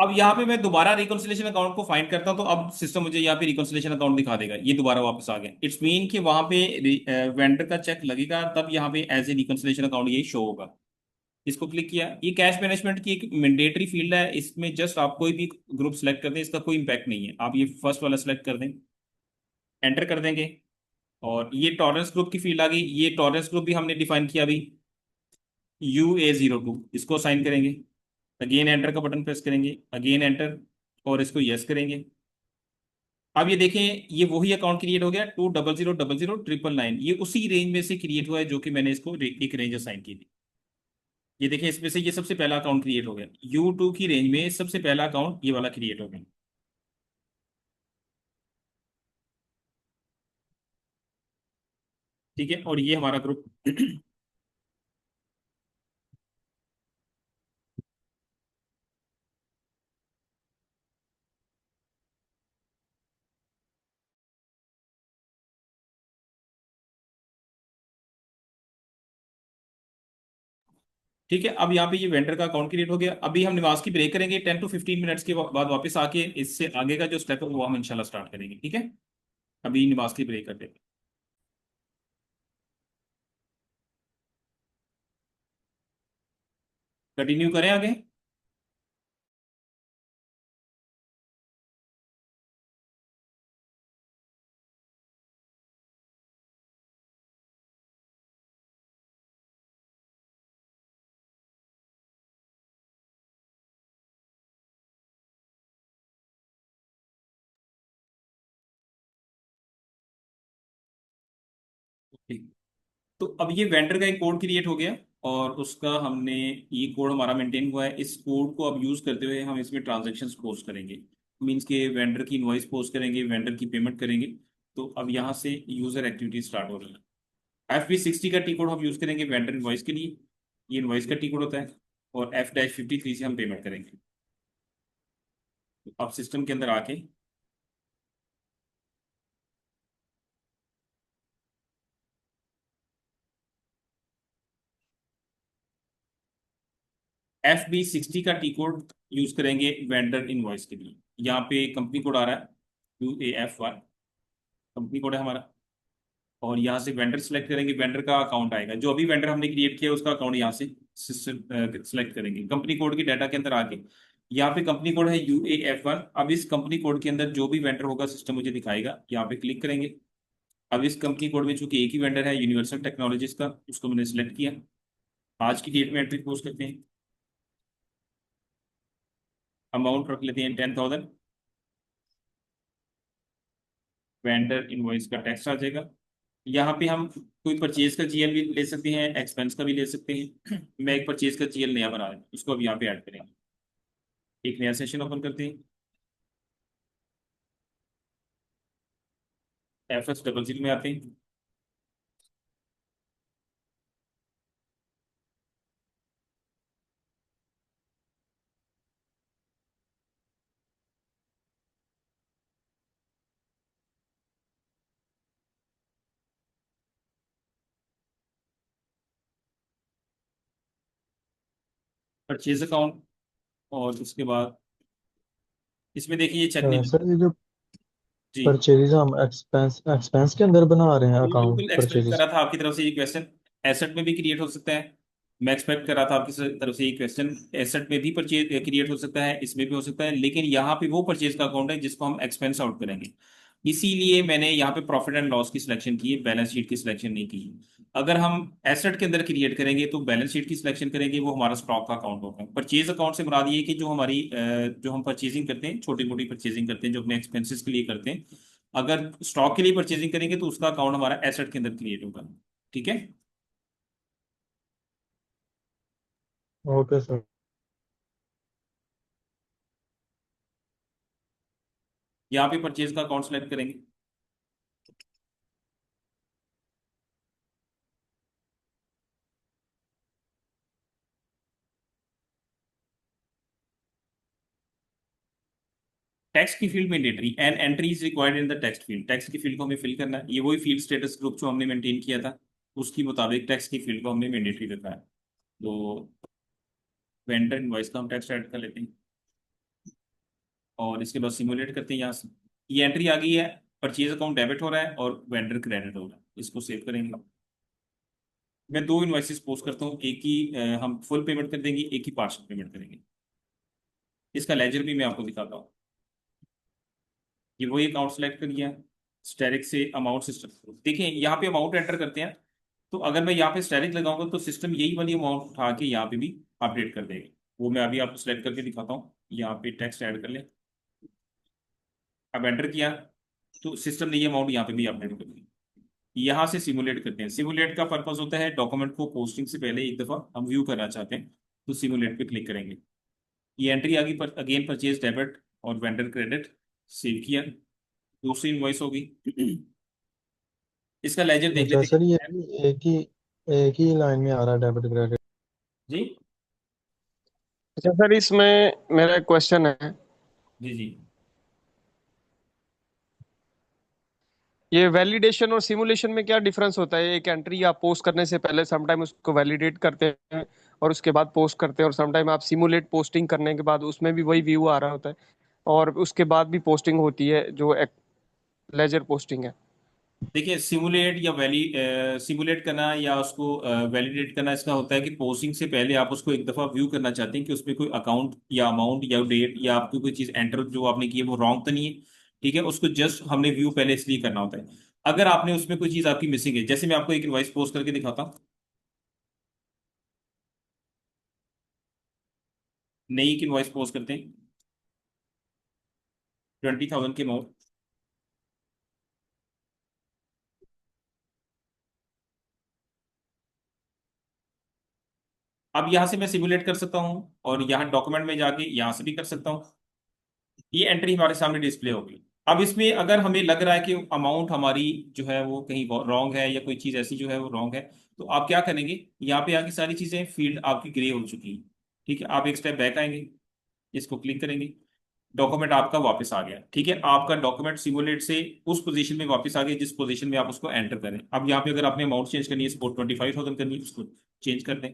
अब यहाँ पे मैं दोबारा रिकंसिलिएशन अकाउंट को फाइंड करता हूँ, तो अब सिस्टम मुझे यहाँ पे रिकंसिलिएशन अकाउंट दिखा देगा, ये दोबारा वापस आ गया। इट्स मीन कि वहां पे वेंडर का चेक लगेगा, तब यहाँ पे एज ए रिकंसिलिएशन अकाउंट ये शो होगा। इसको क्लिक किया। ये कैश मैनेजमेंट की एक मैंडेटरी फील्ड है, इसमें जस्ट आप कोई भी ग्रुप सेलेक्ट कर दें, इसका कोई इंपैक्ट नहीं है। आप ये फर्स्ट वाला सेलेक्ट कर दें, एंटर कर देंगे, और ये टॉलरेंस ग्रुप की फील्ड आ गई। ये टॉलरेंस ग्रुप भी हमने डिफाइन किया अभी, UA02, इसको साइन करेंगे। अगेन एंटर का बटन प्रेस करेंगे, अगेन एंटर, और इसको यस करेंगे। अब ये देखें, ये वही अकाउंट क्रिएट हो गया, 20000099। ये उसी रेंज में से क्रिएट हुआ है जो कि मैंने इसको एक रेंज असाइन की थी। ये देखें, इसमें से ये सबसे पहला अकाउंट क्रिएट हो गया, U2 की रेंज में सबसे पहला अकाउंट ये वाला क्रिएट हो गया। ठीक है, और ये हमारा ग्रुप। ठीक है, अब यहाँ पे ये वेंडर का अकाउंट क्रिएट हो गया। अभी हम नमाज की ब्रेक करेंगे, 10 to 15 मिनट्स के बाद वापस आके इससे आगे का जो स्टेप है वो हम इंशाल्लाह स्टार्ट करेंगे। ठीक है, अभी नमाज की ब्रेक करते हैं। कंटिन्यू करें आगे। ठीक। तो अब ये वेंडर का एक कोड क्रिएट हो गया, और उसका हमने, ये कोड हमारा मेंटेन हुआ है। इस कोड को अब यूज करते हुए हम इसमें ट्रांजैक्शंस पोस्ट करेंगे। मींस के वेंडर की इनवॉइस पोस्ट करेंगे, वेंडर की पेमेंट करेंगे। तो अब यहाँ से यूजर एक्टिविटी स्टार्ट हो रही है। FB60 का टी कोड हम यूज करेंगे वेंडर इनवॉइस के लिए, ये इनवॉइस का टी कोड होता है। और F-53 से हम पेमेंट करेंगे। तो अब सिस्टम के अंदर आके FB60 का टी कोड यूज करेंगे वेंडर इनवॉइस के लिए। यहाँ पे कंपनी कोड आ रहा है, UAF1 कंपनी कोड है हमारा। और यहाँ से वेंडर सेलेक्ट करेंगे, वेंडर का अकाउंट आएगा, जो अभी वेंडर हमने क्रिएट किया उसका अकाउंट यहाँ से सेलेक्ट करेंगे। कंपनी कोड की डाटा के अंदर आके यहाँ पे कंपनी कोड है UAF1। अब इस कंपनी कोड के अंदर जो भी वेंडर होगा सिस्टम मुझे दिखाएगा, यहाँ पे क्लिक करेंगे। अब इस कंपनी कोड में चूंकि एक ही वेंडर है यूनिवर्सल टेक्नोलॉजीज का, उसको मैंने सेलेक्ट किया। आज की डेट में एंट्री पोस्ट करते हैं। अमाउंट रख लेते हैं 10,000। वेंडर इनवॉइस का टेक्स्ट आ जाएगा। यहाँ पे हम कोई परचेज का GL भी ले सकते हैं, एक्सपेंस का भी ले सकते हैं। मैं एक परचेज का GL नया बना रहा हूँ, उसको अब यहाँ पे ऐड करेंगे। एक नया सेशन ओपन करते हैं। FS00 में आते हैं। परचेज अकाउंट, और उसके बाद इसमें देखिए ये चेक नहीं सर, ये जो जी। परचेज हम एक्सपेंस एक्सपेंस के अंदर बना रहे हैं अकाउंट बिल्कुल एक्सपेक्ट कर परचेज। रहा था आपकी तरफ से ये क्वेश्चन। एसेट में भी क्रिएट हो सकता है। मैं एक्सपेक्ट कर रहा था आपकी तरफ से ये क्वेश्चन। एसेट में भी परचेज क्रिएट हो सकता है, इसमें भी हो सकता है, लेकिन यहाँ पे वो परचेज का अकाउंट है जिसको हम एक्सपेंस आउट करेंगे। इसीलिए मैंने यहाँ पे प्रॉफिट एंड लॉस की सिलेक्शन की है, बैलेंस शीट की सिलेक्शन नहीं की। अगर हम एसेट के अंदर क्रिएट करेंगे तो बैलेंस शीट की सिलेक्शन करेंगे, वो हमारा स्टॉक का अकाउंट होगा। परचेज अकाउंट से मुराद ये है कि जो हमारी जो हम परचेजिंग करते हैं, छोटी मोटी परचेजिंग करते हैं जो अपने एक्सपेंसेस के लिए करते हैं, अगर स्टॉक के लिए परचेजिंग करेंगे तो उसका अकाउंट हमारा एसेट के अंदर क्रिएट होगा। ठीक है। Okay sir. यहाँ पे परचेज का अकाउंट सेलेक्ट करेंगे। टेक्स्ट की field mandatory, and entry is required in the text field. Text की फील्ड को हमें फिल करना है, ये वही फील्ड स्टेटस ग्रुप जो हमने मेंटेन किया था उसके मुताबिक टेक्स्ट की फील्ड को हमने मैंडेटरी रखा है। तो वेंडर इनवॉइस का हम टेक्स्ट ऐड कर लेते हैं। और इसके बाद सिमुलेट करते हैं यहाँ से। ये एंट्री आ गई है, परचेज अकाउंट डेबिट हो रहा है और वेंडर क्रेडिट हो रहा है। इसको सेव करेंगे। मैं दो इनवॉइसेस पोस्ट करता हूँ, एक ही हम फुल पेमेंट कर देंगे, एक ही पार्शियल पेमेंट करेंगे। इसका लेजर भी मैं आपको दिखाता हूँ। ये वही अकाउंट सेलेक्ट कर लिया, स्टेरिक से अमाउंट सिस्टम, देखिए यहाँ पे अमाउंट एंटर करते हैं। तो अगर मैं यहाँ पे स्टेरिक लगाऊंगा तो सिस्टम यही वाली अमाउंट उठा के यहाँ पे भी अपडेट कर देगा। वो मैं अभी आपको सेलेक्ट करके दिखाता हूँ। यहाँ पे टेक्स्ट ऐड कर ले, अब एंटर किया तो सिस्टम ने ये अमाउंट यहाँ पे भी अपडेट कर दी। यहाँ से सिमुलेट करते हैं। सिमुलेट का पर्पस होता है डॉक्यूमेंट को पोस्टिंग से पहले एक दफा हम व्यू करना चाहते हैं, तो सिमुलेट पे क्लिक करेंगे। ये एंट्री आ गई, पर अगेन परचेज डेबिट और वेंडर क्रेडिट, सेव किया, दूसरी इनवॉइस होगी। इसका लेजर देख अच्छा लेते सर, ये हैं। भी एक ही लाइन में आ रहा है, डेबिट क्रेडिट? जी अच्छा सर, इसमें मेरा एक क्वेश्चन है। जी जी। ये वैलिडेशन और सिमुलेशन में क्या डिफरेंस होता है? एक एंट्री आप पोस्ट करने से पहले समटाइम उसको वैलिडेट करते हैं और उसके बाद पोस्ट करते हैं, और समटाइम आप सिमुलेट पोस्टिंग करने के बाद उसमें भी वही व्यू आ रहा होता है और उसके बाद भी पोस्टिंग होती है जो एक लेजर पोस्टिंग है। देखिए सिमुलेट या सिमुलेट करना या उसको वैलिडेट करना, इसका होता है कि पोस्टिंग से पहले आप उसको एक दफा व्यू करना चाहते हैं कि उसमें कोई अकाउंट या अमाउंट या डेट या आपकी कोई चीज एंटर जो आपने की है वो रॉन्ग तो नहीं है। ठीक है, उसको जस्ट हमने व्यू पहले इसलिए करना होता है। अगर आपने उसमें कोई चीज आपकी मिसिंग है, जैसे मैं आपको एक इनवॉइस पोस्ट करके दिखाता हूँ। नई एक इनवॉइस पोस्ट करते हैं, 20,000 के अमाउंट। अब यहाँ से मैं सिमुलेट कर सकता हूँ और यहाँ डॉक्यूमेंट में जाके यहाँ से भी कर सकता हूँ। ये एंट्री हमारे सामने डिस्प्ले होगी। अब इसमें अगर हमें लग रहा है कि अमाउंट हमारी जो है वो कहीं रॉन्ग है या कोई चीज़ ऐसी जो है वो रॉन्ग है, तो आप क्या करेंगे, यहाँ पे आके सारी चीज़ें फील्ड आपकी ग्रे हो चुकी हैं। ठीक है, आप एक स्टेप बैक आएंगे, इसको क्लिक करेंगे, डॉक्यूमेंट आपका वापस आ गया। ठीक है, आपका डॉक्यूमेंट सिमुलेट से उस पोजीशन में वापस आ गया जिस पोजीशन में आप उसको एंटर करें। अब यहाँ पे अगर आपने अमाउंट चेंज करनी है, सपोज 25,000 करनी है, उसको चेंज कर दें।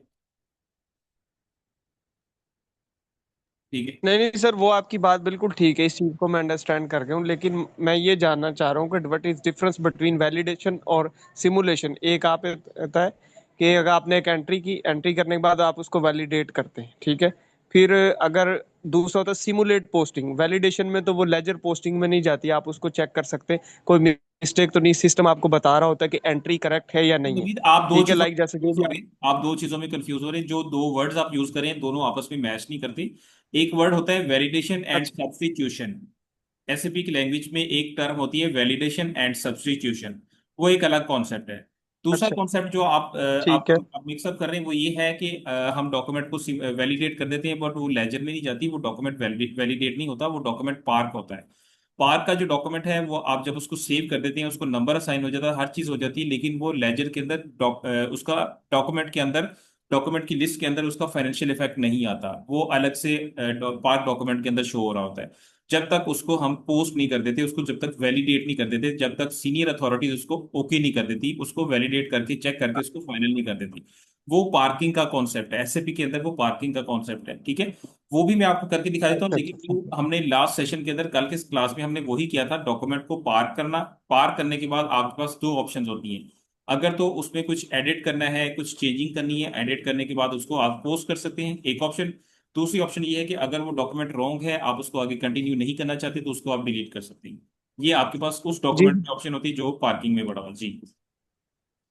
ठीक है। नहीं नहीं सर, वो आपकी बात बिल्कुल ठीक है, इस चीज को मैं अंडरस्टैंड कर गया हूँ, लेकिन मैं ये जानना चाह रहा हूँ कि what is difference between validation और सिमुलेशन। एक आप होता है कि अगर आपने एक एंट्री करने के बाद आप उसको वैलिडेट करते हैं, ठीक है। फिर अगर दूसरा होता है सिमुलेट पोस्टिंग, वैलिडेशन में तो वो लेजर पोस्टिंग में नहीं जाती, आप उसको चेक कर सकते हैं कोई मिस्टेक तो नहीं, सिस्टम आपको बता रहा होता है कि एंट्री करेक्ट है या नहीं है। नवीद, आप दो ठीक है, चीजों लाइक में जैसे जो कंफ्यूज भी हो रहे हैं। आप दो चीजों में कंफ्यूज हो रहे हैं। जो दो वर्ड्स आप यूज करें दोनों आपस में मैच नहीं करते। एक वर्ड होता है वैलिडेशन एंड अच्छा। सब्स्टिट्यूशन। एसएपी की लैंग्वेज में एक टर्म होती है वैलिडेशन एंड सब्स्टिट्यूशन, वो एक अलग कॉन्सेप्ट है। दूसरा अच्छा। कॉन्सेप्ट जो ठीक है। आप मिक्सअप कर रहे हैं वो ये है कि हम डॉक्यूमेंट को वैलिडेट कर देते हैं, बट वो लेजर में नहीं जाती। वो डॉक्यूमेंट वैलिडेट नहीं होता, वो डॉक्यूमेंट पार्क होता है। पार्क का जो डॉक्यूमेंट है वो आप जब उसको सेव कर देते हैं, उसको नंबर असाइन हो जाता है, हर चीज हो जाती है, लेकिन वो लेजर के अंदर उसका डॉक्यूमेंट के अंदर, डॉक्यूमेंट की लिस्ट के अंदर उसका फाइनेंशियल इफेक्ट नहीं आता। वो अलग से पार्क डॉक्यूमेंट के अंदर शो हो रहा होता है। जब तक उसको हम पोस्ट नहीं कर देते, उसको जब तक वैलिडेट नहीं कर देते, जब तक सीनियर अथॉरिटीज उसको ओके नहीं कर देती, उसको वैलिडेट करके चेक करके उसको फाइनल नहीं कर देती, वो पार्किंग का कॉन्सेप्ट है। एसएपी के अंदर वो पार्किंग का कॉन्सेप्ट है। ठीक है, वो भी मैं आपको करके दिखा देता हूँ। अच्छा। लेकिन अच्छा। जो हमने लास्ट सेशन के अंदर कल के क्लास में हमने वही किया था, डॉक्यूमेंट को पार्क करना। पार्क करने के बाद आपके पास दो ऑप्शन होती हैं। अगर तो उसमें कुछ एडिट करना है, कुछ चेंजिंग करनी है, एडिट करने के बाद उसको आप पोस्ट कर सकते हैं, एक ऑप्शन। दूसरी ऑप्शन ये है कि अगर वो डॉक्यूमेंट रॉन्ग है, आप उसको आगे कंटिन्यू नहीं करना चाहते, तो उसको आप डिलीट कर सकते हैं। ये आपके पास उस जी। डॉक्यूमेंट की ऑप्शन होती है जो पार्किंग में बड़ा हो। जी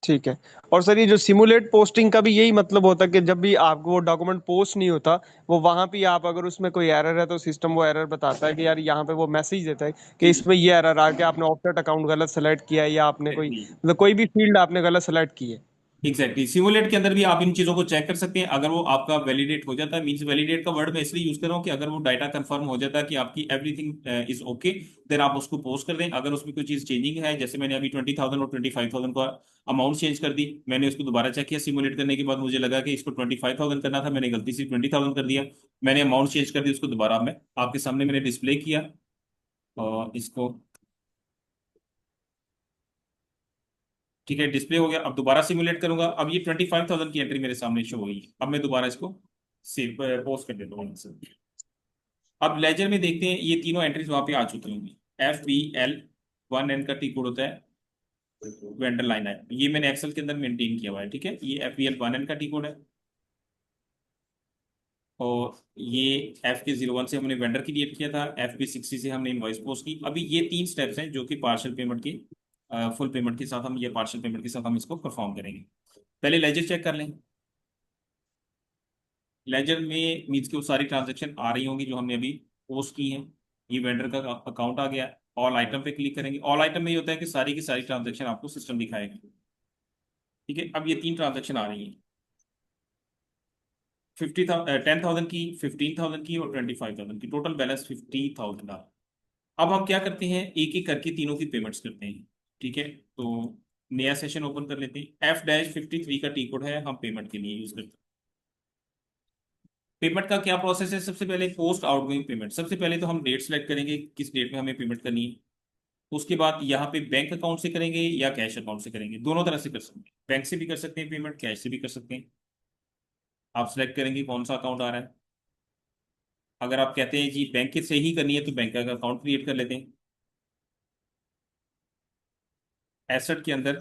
ठीक है। और सर, ये जो सिमुलेट पोस्टिंग का भी यही मतलब होता है कि जब भी आपको वो डॉक्यूमेंट पोस्ट नहीं होता, वो वहां पे आप अगर उसमें कोई एरर है तो सिस्टम वो एरर बताता है कि यार यहाँ पे वो मैसेज देता है कि जी इसमें ये एरर आ गया, आपने ऑफसेट अकाउंट गलत सेलेक्ट किया है या आपने कोई जी। मतलब कोई भी फील्ड आपने गलत सेलेक्ट की है। एग्जैक्टली, सिमुलेट के अंदर भी आप इन चीजों को चेक कर सकते हैं। अगर वो आपका वैलिडेट हो जाता है, मींस वैलिडेट का वर्ड मैं इसलिए यूज कर रहा हूँ कि अगर वो डाटा कंफर्म हो जाता है कि आपकी एवरीथिंग इज ओके, देन आप उसको पोस्ट कर दें। अगर उसमें कोई चीज चेंजिंग है, जैसे मैंने अभी 20,000 और 25,000 का अमाउंट चेंज कर दी, मैंने उसको दोबारा चेक किया सिमुलेट करने के बाद, मुझे लगा कि इसको 25,000 करना था, मैंने गलती से 20,000 कर दिया। मैंने अमाउंट चेंज कर दी, उसको दोबारा मैं आपके सामने मैंने डिस्प्ले किया और इसको, ठीक है, डिस्प्ले हो गया। अब दोबारा सिमुलेट करूंगा, अब ये 25,000 की एंट्री मेरे सामने शो हुई है। अब मैं दोबारा इसको सेव पोस्ट कर देता हूँ यहाँ से। अब लेजर में देखते हैं, ये तीनों एंट्रीज वहां पे आ चुकी होंगी। FBL1N का टी कोड होता है, वेंडर लाइन है, ये मैंने एक्सेल के अंदर मेंटेन किया हुआ है, ठीक है। ये FBL1N का टी कोड है, और ये FK01 से हमने वेंडर क्रिएट किया था, FB60 से हमने इनवॉइस पोस्ट की। अभी ये तीन स्टेप्स हैं जो कि पार्शियल पेमेंट की, फुल पेमेंट के साथ हम, ये पार्शियल पेमेंट के साथ हम इसको परफॉर्म करेंगे। पहले लेजर चेक कर लें। लेजर में मीन्स की वो सारी ट्रांजेक्शन आ रही होंगी जो हमने अभी पोस्ट की हैं। ये वेंडर का अकाउंट आ गया। ऑल आइटम पे क्लिक करेंगे। ऑल आइटम में ये होता है कि सारी की सारी ट्रांजेक्शन आपको सिस्टम दिखाएगा, ठीक है। अब ये तीन ट्रांजेक्शन आ रही हैं, 10,000 की, 15,000 की और 25,000 की, टोटल बैलेंस 50,000 आ। अब हम क्या करते हैं, एक एक करके तीनों की पेमेंट्स करते हैं, ठीक है। तो नया सेशन ओपन कर लेते हैं। F-53 का टी कोड है, हम पेमेंट के लिए यूज करते हैं। पेमेंट का क्या प्रोसेस है, सबसे पहले पोस्ट आउटगोइंग पेमेंट। सबसे पहले तो हम डेट सेलेक्ट करेंगे, किस डेट में हमें पेमेंट करनी है। उसके बाद यहाँ पे बैंक अकाउंट से करेंगे या कैश अकाउंट से करेंगे, दोनों तरह से कर सकते हैं। बैंक से भी कर सकते हैं पेमेंट, कैश से भी कर सकते हैं। आप सेलेक्ट करेंगे कौन सा अकाउंट आ रहा है। अगर आप कहते हैं जी बैंक से ही करनी है तो बैंक का अकाउंट क्रिएट कर लेते हैं। एसेट के अंदर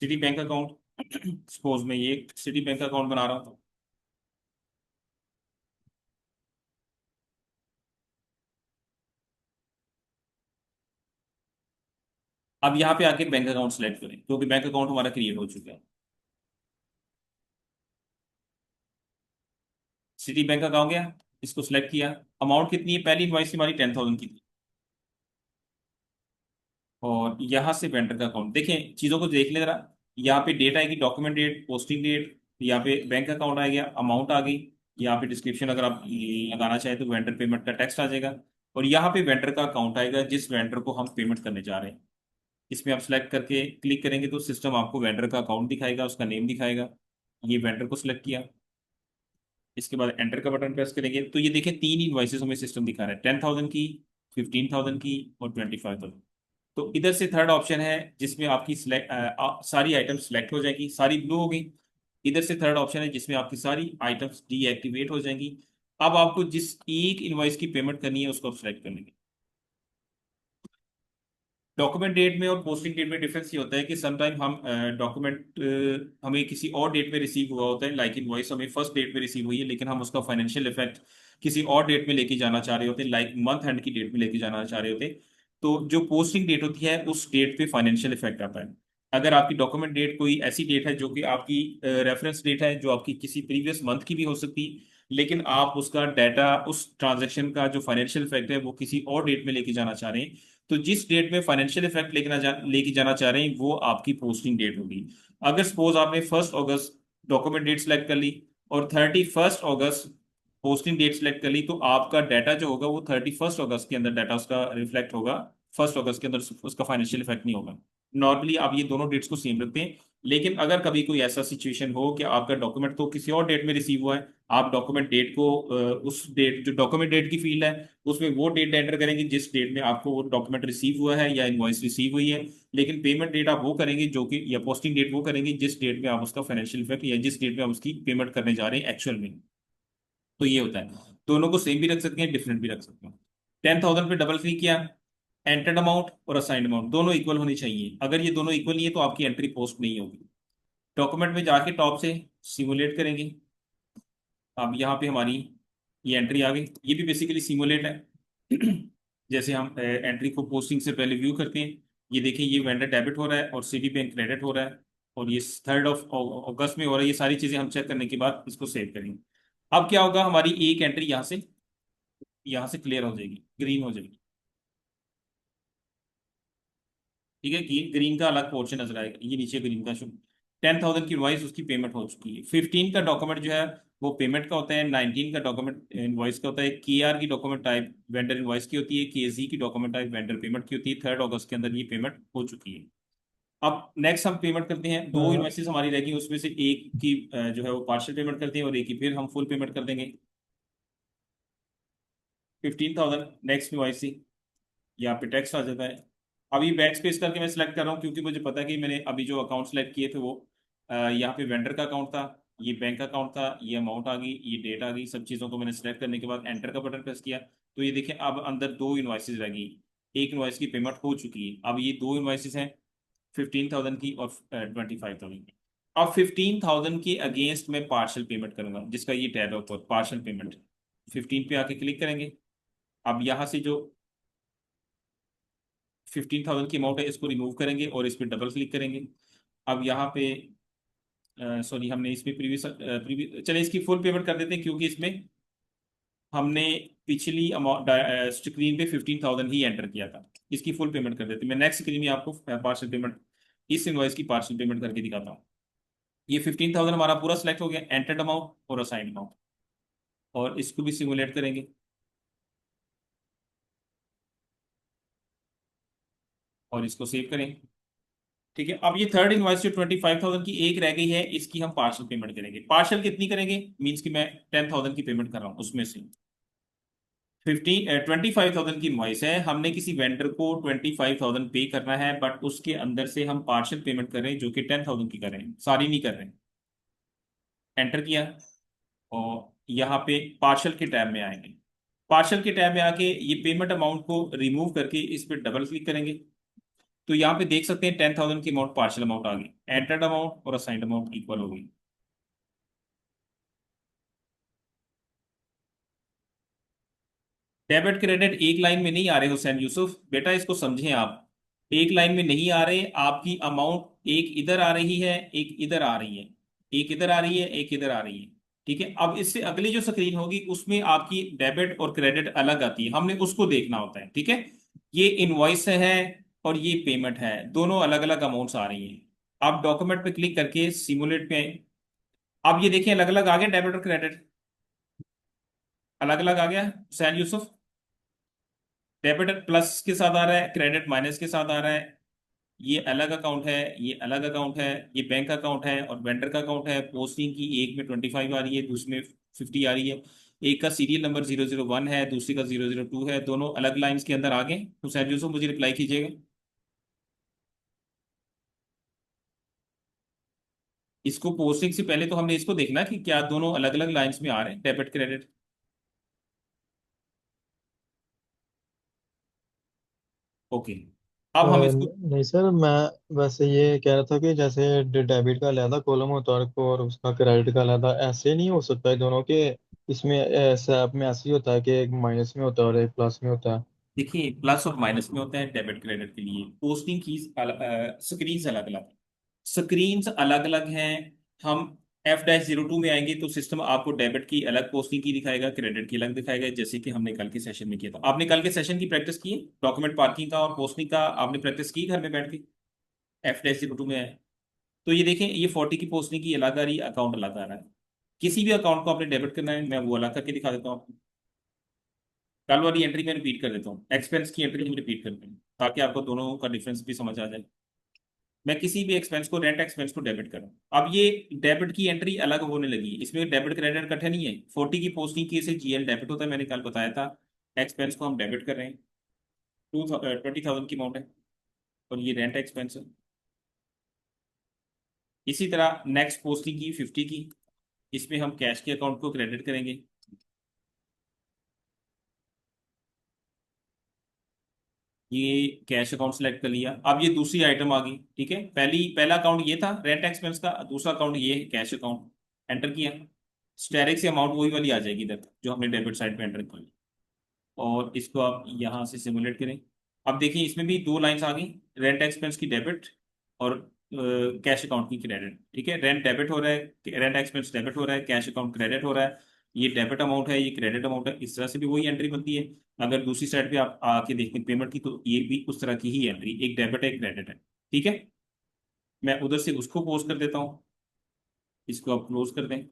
सिटी बैंक अकाउंट, सपोज मैं ये सिटी बैंक अकाउंट बना रहा हूँ। अब यहाँ पे आके बैंक अकाउंट सेलेक्ट करें, क्योंकि बैंक अकाउंट हमारा क्रिएट हो चुका है। सिटी बैंक अकाउंट गया, इसको सिलेक्ट किया। अमाउंट कितनी है, पहली इनवॉइस हमारी 10,000 की थी। और यहाँ से वेंडर का अकाउंट देखें, चीज़ों को देख लें जरा। यहाँ पे डेट आएगी, डॉक्यूमेंट डेट, पोस्टिंग डेट, यहाँ पे बैंक अकाउंट आ गया, अमाउंट आ गई। यहाँ पे डिस्क्रिप्शन अगर आप लगाना चाहें तो वेंडर पेमेंट का टेक्स्ट आ जाएगा। और यहाँ पे वेंडर का अकाउंट आएगा जिस वेंडर को हम पेमेंट करने जा रहे हैं। इसमें आप सेलेक्ट करके क्लिक करेंगे तो सिस्टम आपको वेंडर का अकाउंट दिखाएगा, उसका नेम दिखाएगा। ये वेंडर को सिलेक्ट किया, इसके बाद एंटर का बटन प्रेस करेंगे तो ये देखिए तीन इनवॉइसेस हमें सिस्टम दिखा रहा है, 10,000 की, 15,000 की और 25,000। तो इधर से थर्ड ऑप्शन है जिसमें आपकी सारी आइटम्स सिलेक्ट हो जाएगी, सारी ब्लू हो गई। इधर से थर्ड ऑप्शन है जिसमें आपकी सारी आइटम्स डीएक्टिवेट हो जाएंगी। अब आपको जिस एक इनवॉइस की पेमेंट करनी है उसको आप सिलेक्ट कर लेंगे। डॉक्यूमेंट डेट में और पोस्टिंग डेट में डिफरेंस ये होता है कि समटाइम हम डॉक्यूमेंट हमें किसी और डेट में रिसीव हुआ होता है, लाइक इनवॉइस हमें फर्स्ट डेट में रिसीव हुई है, लेकिन हम उसका फाइनेंशियल इफेक्ट किसी और डेट में लेके जाना चाह रहे होते हैं, लाइक मंथ एंड की डेट में लेके जाना चाह रहे होते हैं। तो जो पोस्टिंग डेट होती है उस डेट पे फाइनेंशियल इफेक्ट आता है। अगर आपकी डॉक्यूमेंट डेट कोई ऐसी डेट है जो कि आपकी रेफरेंस डेट है, जो आपकी किसी प्रीवियस मंथ की भी हो सकती, लेकिन आप उसका डाटा, उस ट्रांजेक्शन का जो फाइनेंशियल इफेक्ट है वो किसी और डेट में लेके जाना चाह रहे हैं, तो जिस डेट में फाइनेंशियल इफेक्ट लेके जाना चाह रहे हैं वो आपकी पोस्टिंग डेट होगी। अगर सपोज आपने 1 अगस्त डॉक्यूमेंट डेट सेलेक्ट कर ली और 31 अगस्त पोस्टिंग डेट सेलेक्ट कर ली, तो आपका डाटा जो होगा वो 31 अगस्त के अंदर डाटा उसका रिफ्लेक्ट होगा, 1 अगस्त के अंदर उसका फाइनेंशियल इफेक्ट नहीं होगा। नॉर्मली आप ये दोनों डेट्स को सेम रखते हैं। लेकिन अगर कभी कोई ऐसा सिचुएशन हो कि आपका डॉक्यूमेंट तो किसी और डेट में रिसीव हुआ है, आप डॉक्यूमेंट डेट को उस डेट, जो डॉक्यूमेंट डेट की फील्ड है उसमें वो डेट एंटर करेंगे जिस डेट में आपको वो डॉक्यूमेंट रिसीव हुआ है या इनवॉइस रिसीव हुई है। लेकिन पेमेंट डेट आप वो करेंगे जो कि, या पोस्टिंग डेट वो करेंगे जिस डेट में आप उसका फाइनेंशियल इफेक्ट या जिस डेट में आप उसकी पेमेंट करने जा रहे हैं एक्चुअल में। तो ये होता है। दोनों को सेम भी रख सकते हैं, डिफरेंट भी रख सकते हैं। 10,000 पे डबल क्लिक किया, एंटर्ड अमाउंट और असाइंड अमाउंट दोनों इक्वल होनी चाहिए। अगर ये दोनों इक्वल नहीं है तो आपकी एंट्री पोस्ट नहीं होगी। डॉक्यूमेंट में जाके टॉप से सिमुलेट करेंगे। अब यहाँ पे हमारी ये एंट्री आ गई, ये भी बेसिकली सिमुलेट है। जैसे हम एंट्री को पोस्टिंग से पहले व्यू करते हैं। ये देखिए ये वेंडर डेबिट हो रहा है और सिटी बैंक क्रेडिट हो रहा है, और ये 3 अगस्त में हो रहा है। ये सारी चीज़ें हम चेक करने के बाद इसको सेव करेंगे। अब क्या होगा, हमारी एक एंट्री यहाँ से क्लियर हो जाएगी, ग्रीन हो जाएगी, ठीक है। कि ग्रीन का अलग पोर्शन नजर आएगा, ये नीचे ग्रीन का शो। 10,000 की इनवॉइस उसकी पेमेंट हो चुकी है। 15 का डॉक्यूमेंट जो है वो पेमेंट का होता है। 19 का डॉक्यूमेंट इनवॉइस का होता है। KR की डॉक्यूमेंट टाइप वेंडर इनवॉइस की होती है। KZ की डॉक्यूमेंट टाइप वेंडर पेमेंट की होती है। 3 अगस्त के अंदर ये पेमेंट हो चुकी है। अब नेक्स्ट हम पेमेंट करते हैं। दो इनवॉइसेस हमारी रहेगी, उसमें से एक की जो है वो पार्शियल पेमेंट करते हैं और एक की फिर हम फुल पेमेंट कर देंगे। 15,000 नेक्स्ट इनवॉइस, यहाँ पे टैक्स आ जाता है। अब ये बैक स्पेस करके मैं सिलेक्ट कर रहा हूँ क्योंकि मुझे पता है कि मैंने अभी जो अकाउंट सेलेक्ट किए थे वो यहाँ पे वेंडर का अकाउंट था, ये बैंक अकाउंट था, ये अमाउंट आ गई, ये डेट आ गई। सब चीज़ों को मैंने सेलेक्ट करने के बाद एंटर का बटन प्रेस किया तो ये देखिए अब अंदर दो इन्वाइसेज रह गई। एक इन्वाइस की पेमेंट हो चुकी है। अब ये दो इन्वाइसेज हैं, 15,000 की और 25,000 की। अब 15,000 के अगेंस्ट मैं पार्शियल पेमेंट करूंगा, जिसका ये टैब है ऊपर पार्शियल पेमेंट। 15 पे आके क्लिक करेंगे। अब यहाँ से जो 15,000 की अमाउंट है इसको रिमूव करेंगे और इस पर डबल क्लिक करेंगे। अब यहाँ पे सॉरी, हमने इसमें प्रीवियस प्रीवियस चले इसकी फुल पेमेंट कर देते हैं क्योंकि इसमें हमने पिछली अमाउंट स्क्रीन पे 15,000 ही एंटर किया था। इसकी फुल पेमेंट कर देते हैं। मैं नेक्स्ट स्क्रीन में आपको पार्शियल पेमेंट, इस इनवॉइस की पार्शियल पेमेंट करके दिखाता हूँ। ये 15,000 हमारा पूरा सेलेक्ट हो गया, एंटर्ड अमाउंट और असाइंड अमाउंट। और इसको भी सिमुलेट करेंगे। और इसको सेव करें। ठीक है, अब ये थर्ड इनवॉइस जो 25,000 की एक रह गई है, इसकी हम पार्शियल पेमेंट करेंगे। पार्शियल कितनी करेंगे, मीन्स कि मैं 10,000 की पेमेंट कर रहा हूँ, उसमें से 25,000 की इनवॉइस है, हमने किसी वेंडर को 25,000 पे करना है, बट उसके अंदर से हम पार्शियल पेमेंट कर रहे हैं जो कि 10,000 की कर रहे हैं, सारी नहीं कर रहे हैं। एंटर किया और यहाँ पे पार्शियल के टैब में आएंगे। पार्शियल के टैब में आके ये पेमेंट अमाउंट को रिमूव करके इस पर डबल क्लिक करेंगे तो यहाँ पे देख सकते हैं 10,000 की अमाउंट पार्शियल अमाउंट आ गई, एंटर्ड अमाउंट और असाइंड अमाउंट इक्वल हो गई। डेबिट क्रेडिट एक लाइन में नहीं आ रहे हुसैन यूसुफ बेटा, इसको समझें आप। एक लाइन में नहीं आ रहे, आपकी अमाउंट एक इधर आ रही है, एक इधर आ रही है, एक इधर आ रही है, एक इधर आ रही है। ठीक है, अब इससे अगली जो स्क्रीन होगी उसमें आपकी डेबिट और क्रेडिट अलग आती है, हमने उसको देखना होता है। ठीक है, ये इनवॉइस है और ये पेमेंट है, दोनों अलग अलग अमाउंट्स आ रही हैं। आप डॉक्यूमेंट पे क्लिक करके सिमुलेट पे, अब ये देखिए अलग अलग आ गया, डेबिट और क्रेडिट अलग अलग आ गया हुसैन यूसुफ। डेबिट प्लस के साथ आ रहा है, क्रेडिट माइनस के साथ आ रहा है। ये अलग अकाउंट है, ये अलग अकाउंट है, ये बैंक अकाउंट है और वेंडर का अकाउंट है। पोस्टिंग की एक में 25 आ रही है, दूसरे में 50 आ रही है। एक का सीरियल नंबर 001 है, दूसरी का 002 है, दोनों अलग लाइंस के अंदर आ गए। तो सर यूसुफ मुझे रिप्लाई कीजिएगा। इसको पोस्टिंग से पहले तो हमने इसको देखना कि क्या दोनों अलग अलग लाइंस में आ रहे हैं, डेबिट क्रेडिट। ओके, अब हम इसको, नहीं सर, मैं वैसे ये कह रहा था कि जैसे डेबिट का अलहदा कॉलम होता है और उसका क्रेडिट का अलहदा, ऐसे नहीं हो सकता है दोनों के? इसमें ऐसे ऐप में ऐसे ही होता है कि एक माइनस में होता है और एक प्लस में होता है। देखिए प्लस और माइनस में होता है डेबिट क्रेडिट के लिए। पोस्टिंग की स्क्रीन अलग अलग, स्क्रीन्स अलग अलग हैं। हम F-02 में आएंगे तो सिस्टम आपको डेबिट की अलग पोस्टिंग की दिखाएगा, क्रेडिट की अलग दिखाएगा, जैसे कि हमने कल के सेशन में किया था। आपने कल के सेशन की प्रैक्टिस की है, डॉक्यूमेंट पार्किंग का और पोस्टिंग का आपने प्रैक्टिस की घर में बैठ के? F-02 में है तो ये देखें, ये 40 की पोस्टिंग की अलग आ रही है, अकाउंट अलग आ रहा है। किसी भी अकाउंट को आपने डेबिट करना है, मैं वो अलग करके दिखा देता हूँ आपको। कल वाली एंट्री में रिपीट कर देता हूँ, एक्सपेंस की एंट्री में रिपीट कर दूँ ताकि आपको दोनों का डिफरेंस भी समझ आ जाए। मैं किसी भी एक्सपेंस को, रेंट एक्सपेंस को डेबिट करूँ, अब ये डेबिट की एंट्री अलग होने लगी। इसमें डेबिट क्रेडिट इकट्ठे नहीं है। 40 की पोस्टिंग की से GL डेबिट होता है, मैंने कल बताया था। एक्सपेंस को हम डेबिट कर रहे हैं, 20,000 की अमाउंट है और ये रेंट एक्सपेंस है। इसी तरह नेक्स्ट पोस्टिंग की 50 की, इसमें हम कैश के अकाउंट को क्रेडिट करेंगे। ये कैश अकाउंट सेलेक्ट कर लिया, अब ये दूसरी आइटम आ गई। ठीक है, पहला अकाउंट ये था रेंट एक्सपेंस का, दूसरा अकाउंट ये है कैश अकाउंट। एंटर किया, स्टेरिक से अमाउंट वही वाली आ जाएगी इधर जो हमने डेबिट साइड पे एंटर की। और इसको आप यहाँ से सिमुलेट करें। अब देखिए इसमें भी दो लाइंस आ गई, रेंट एक्सपेंस की डेबिट और कैश अकाउंट की क्रेडिट। ठीक है, रेंट डेबिट हो रहा है, रेंट एक्सपेंस डेबिट हो रहा है, कैश अकाउंट क्रेडिट हो रहा है। ये डेबिट अमाउंट है, ये क्रेडिट अमाउंट है, इस तरह से भी वही एंट्री बनती है। अगर दूसरी साइड पे आप आके देखें पेमेंट की तो ये भी उस तरह की ही एंट्री, एक डेबिट है एक क्रेडिट है। ठीक है, मैं उधर से उसको पोस्ट कर देता हूँ, इसको आप क्लोज कर दें।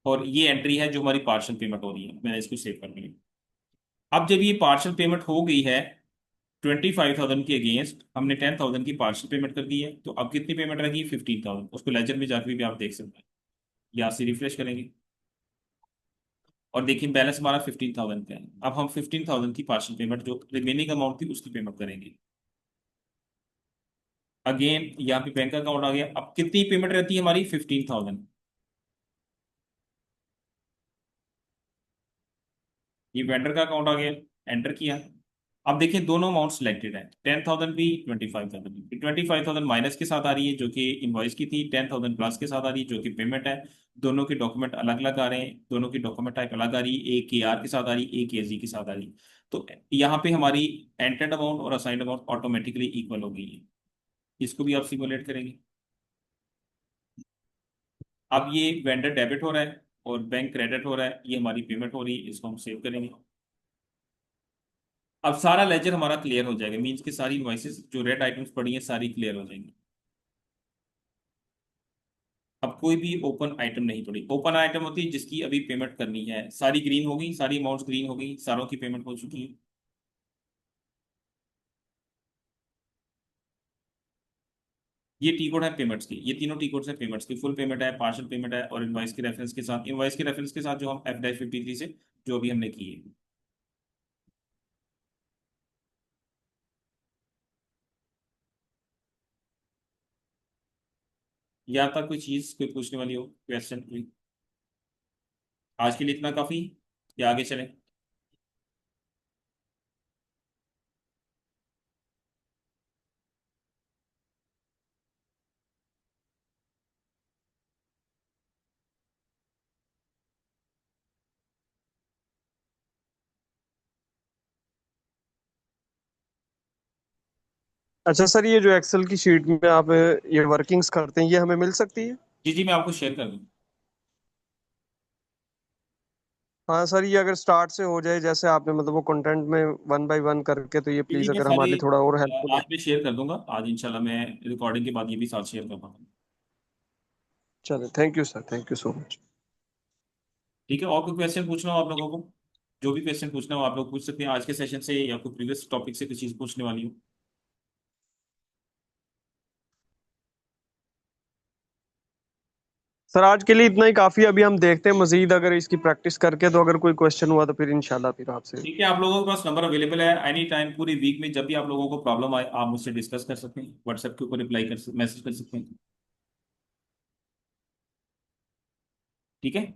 और ये एंट्री है जो हमारी पार्शियल पेमेंट हो रही है, मैंने इसको सेव कर लिया। अब जब ये पार्शियल पेमेंट हो गई है 25,000 के अगेंस्ट, हमने 10,000 की पार्शियल पेमेंट कर दी है, तो अब कितनी पेमेंट रहेगी? 15,000। उसको लेजर में जाकर भी आप देख सकते हैं, यहाँ से रिफ्रेश करेंगे। और देखिए बैलेंस हमारा 15,000 का है। अब हम 15,000 की पार्शियल पेमेंट जो रिमेनिंग अमाउंट थी उसकी पेमेंट करेंगे। अगेन यहाँ पे बैंक अकाउंट आ गया। अब कितनी पेमेंट रहती है हमारी? 15,000। ये वेंडर का अकाउंट आ गया, एंटर किया। अब देखिए दोनों अमाउंट सिलेक्टेड है, 10,000 भी, 25,000 भी। 25,000 माइनस के साथ आ रही है जो कि इनवॉइस की थी, 10,000 प्लस के साथ आ रही है जो कि पेमेंट है। दोनों के डॉक्यूमेंट अलग अलग आ रहे हैं, दोनों की डॉक्यूमेंट टाइप अलग आ रही है, एक के आर के साथ आ रही है, एक के जी के साथ आ रही है। तो यहाँ पे हमारी एंटर्ड अमाउंट और असाइंड अमाउंट ऑटोमेटिकली इक्वल हो गई है। इसको भी आप सिमुलेट करेंगे। अब ये वेंडर डेबिट हो रहा है और बैंक क्रेडिट हो रहा है, ये हमारी पेमेंट हो रही है, इसको हम सेव करेंगे। अब सारा लेजर हमारा क्लियर हो जाएगा, मींस की सारी इनवॉइसेस जो रेड आइटम्स पड़ी हैं सारी क्लियर हो जाएंगी। अब कोई भी ओपन आइटम नहीं पड़ी। ओपन आइटम होती है जिसकी अभी पेमेंट करनी है। सारी ग्रीन हो गई, सारी अमाउंट्स ग्रीन हो गई, सारों की पेमेंट हो चुकी है। ये टी कोड है पेमेंट्स की, ये तीनों टी कोड्स है पेमेंट्स की। फुल पेमेंट है, पार्शियल पेमेंट है और इनवॉइस के रेफरेंस के साथ। इनवॉइस के रेफरेंस के साथ जो हम F-53 से जो अभी हमने की है। या था कोई चीज कोई पूछने वाली हो, क्वेश्चन कोई? आज के लिए इतना काफी, या आगे चलें? अच्छा सर, ये जो एक्सेल की शीट में आप ये वर्किंग्स करते हैं, ये हमें मिल सकती है? जी जी, मैं आपको शेयर कर दूँ। हाँ सर, ये अगर स्टार्ट से हो जाए जैसे आपने मतलब वो कंटेंट में वन बाय वन करके, तो ये जी जी, प्लीज मैं अगर सारी हमारे लिए थोड़ा और हेल्पफुल हो। आज में शेयर कर दूंगा। आज इंशाल्लाह मैं रिकॉर्डिंग के बाद ये भी साथ शेयर कर पाऊंगा। चलो, thank you sir, thank you so much. ठीक है, और कोई क्वेश्चन पूछना हो आप लोगों को? जो भी क्वेश्चन पूछना हो आप लोग पूछ सकते हैं आज के सेशन से, या कोई प्रीवियस टॉपिक से कोई चीज़ पूछने वाली हो। सर आज के लिए इतना ही काफी। अभी हम देखते हैं मजीद, अगर इसकी प्रैक्टिस करके तो अगर कोई क्वेश्चन हुआ तो फिर इंशाल्लाह फिर आपसे। ठीक है, आप लोगों के पास नंबर अवेलेबल है एनी टाइम पूरी वीक में। जब भी आप लोगों को प्रॉब्लम आए आप मुझसे डिस्कस कर सकते हैं, व्हाट्सएप के ऊपर रिप्लाई कर मैसेज कर सकते हैं। ठीक है।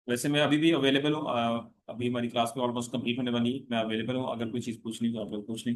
वैसे मैं अभी भी अवेलेबल हूँ। अभी हमारी क्लास में ऑलमोस्ट कंप्लीट होने वाली है, मैं अवेलेबल हूँ। अगर कोई चीज़ पूछनी हो तो आप लोग पूछ लें।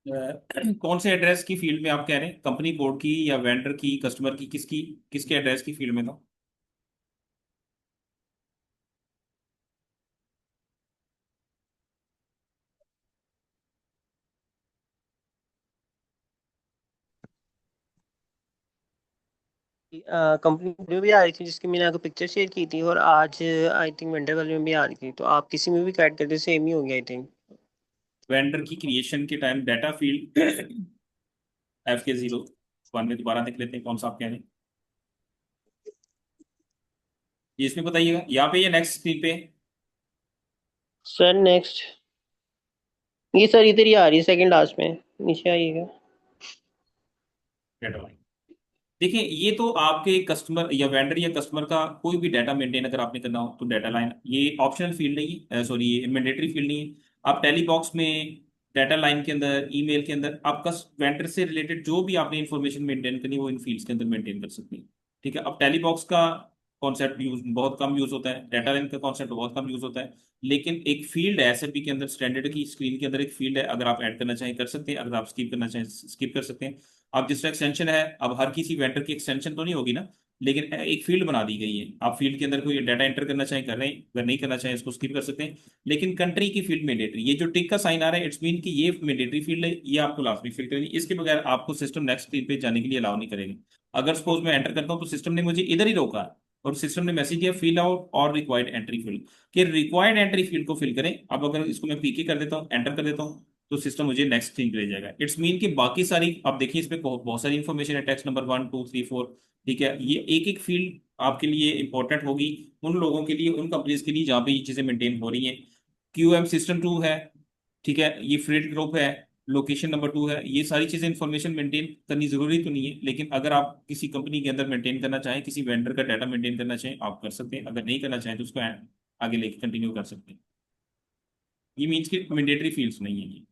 कौन से एड्रेस की फील्ड में आप कह रहे हैं, कंपनी कोड की या वेंडर की, कस्टमर की, किसकी, किसके एड्रेस की फील्ड में था? कंपनी में भी आ रही थी जिसकी मैंने आपको पिक्चर शेयर की थी, और आज आई थिंक वेंडर वाले में भी आ रही थी, तो आप किसी में भी ऐड करते सेम ही हो गया आई थिंक। वेंडर की क्रिएशन के टाइम डाटा फील्ड FK01 में दोबारा देख लेते हैं कौन सा आप कह रहे हैं। ये इसमें बताइएगा यहाँ पे या नेक्स्ट स्क्रीन पे? सर नेक्स्ट, ये सर इधर ही आ रही है सेकंड लास्ट में, नीचे आइएगा। डाटा लाइन देखिए, ये तो आपके कस्टमर या वेंडर या कस्टमर का कोई भी डाटा मेंटेन अगर आपने करना हो तो डाटा लाइन, ये ऑप्शनल फील्ड नहीं है, सॉरी ये मैंडेटरी फील्ड नहीं है। आप टैली बॉक्स में, डाटा लाइन के अंदर, ईमेल के अंदर आपका वेंडर से रिलेटेड जो भी आपने इंफॉर्मेशन मेंटेन करनी है वो इन फील्ड्स के अंदर मेंटेन कर सकते हैं। ठीक है, अब टैली बॉक्स का कॉन्सेप्ट यूज बहुत कम यूज होता है, डाटा लाइन का कॉन्सेप्ट बहुत कम यूज होता है। लेकिन एक फील्ड है एसएपी के अंदर, स्टैंडर्ड की स्क्रीन के अंदर एक फील्ड है, अगर आप ऐड करना चाहें कर सकते हैं, अगर आप स्किप करना चाहें स्किप कर सकते हैं। अब जिसका एक्सटेंशन है, अब हर किसी वेंडर की एक्सटेंशन तो नहीं होगी ना, लेकिन एक फील्ड बना दी गई है, आप फील्ड के अंदर कोई डाटा एंटर करना चाहें कर रहे हैं, अगर नहीं करना चाहें इसको स्किप कर सकते हैं। लेकिन कंट्री की फील्ड मैंडेटरी, ये जो टिक का साइन आ रहा है इट्स मीन कि ये मैंडेटरी फील्ड है, ये आपको लाजमी फिल करनी है, इसके बगैर आपको सिस्टम नेक्स्ट स्क्रीन पे जाने के लिए अलाउ नहीं करेगा। अगर सपोज मैं एंटर करता हूँ तो सिस्टम ने मुझे इधर ही रोका है, और सिस्टम ने मैसेज दिया फिल आउट और रिक्वायर्ड एंट्री फील्ड, कि रिक्वायर्ड एंट्री फील्ड को फिल करें। अब अगर इसको मैं पीके कर देता हूँ, एंटर कर देता हूँ, तो सिस्टम मुझे नेक्स्ट स्क्रीन पे ले जाएगा। इट्स मीन कि बाकी सारी आप देखिए इसमें बहुत सारी इंफॉर्मेशन है, टेक्स्ट नंबर 1 2 3 4। ठीक है, ये एक एक फील्ड आपके लिए इंपॉर्टेंट होगी, उन लोगों के लिए, उन कंपनीज के लिए जहाँ पे ये चीजें मेंटेन हो रही हैं। QM सिस्टम 2 है, ठीक है, ये फ्रेट ग्रुप है, लोकेशन नंबर 2 है, ये सारी चीजें इंफॉर्मेशन मेंटेन करनी जरूरी तो नहीं है, लेकिन अगर आप किसी कंपनी के अंदर मेंटेन करना चाहें, किसी वेंडर का डाटा मेंटेन करना चाहें आप कर सकते हैं, अगर नहीं करना चाहें तो उसको आगे लेके कंटिन्यू कर सकते हैं। ये मीन्स कि मैंडेटरी फील्ड्स नहीं है ये।